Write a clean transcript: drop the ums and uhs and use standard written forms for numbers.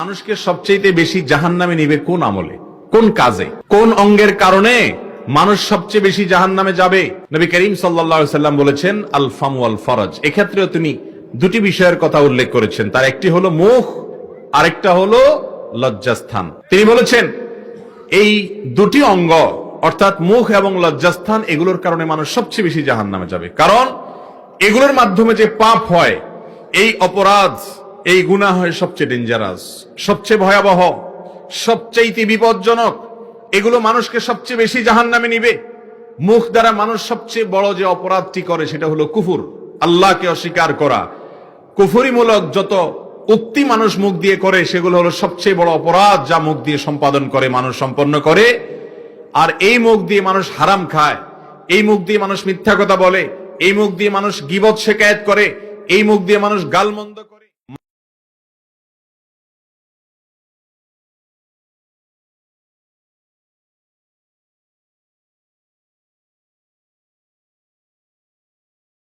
মানুষকে সবচেয়ে বেশি জাহান্নামে নিবে কোন আমলে, কোন কাজে, কোন অঙ্গের কারণে মানুষ সবচেয়ে বেশি জাহান্নামে যাবে? নবী করিম সাল্লাল্লাহু আলাইহি ওয়াসাল্লাম বলেছেন আল ফাম ওয়াল ফরজ। এক্ষেত্রেও তিনি দুটি বিষয়ের কথা উল্লেখ করেছেন, তার একটি হলো মুখ, আরেকটা হলো লজ্জাস্থান। তিনি বলেছেন এই দুটি অঙ্গ অর্থাৎ মুখ এবং লজ্জাস্থান, এগুলোর কারণে মানুষ সবচেয়ে বেশি জাহান্নামে যাবে। কারণ এগুলোর মাধ্যমে যে পাপ হয়, এই অপরাধ, এই গুনাহ হয় সবচেয়ে ডেঞ্জারাস, সবচেয়ে ভয়াবহ, সবচেয়ে বিপজ্জনক। এগুলো মানুষকে সবচেয়ে বেশি জাহান্নামে নিবে। মুখ দ্বারা মানুষ সবচেয়ে বড় যে অপরাধটি করে সেটা হলো কুফর, আল্লাহকে অস্বীকার করা। কুফরিমূলক যত উক্তি মানুষ মুখ দিয়ে করে সেগুলো হলো সবচেয়ে বড় অপরাধ যা মুখ দিয়ে সম্পাদন করে, মানুষ সম্পন্ন করে। আর এই মুখ দিয়ে মানুষ হারাম খায়, এই মুখ দিয়ে মানুষ মিথ্যা কথা বলে, এই মুখ দিয়ে মানুষ গীবত শেকায়েত করে, এই মুখ দিয়ে মানুষ গালমন্দ করে।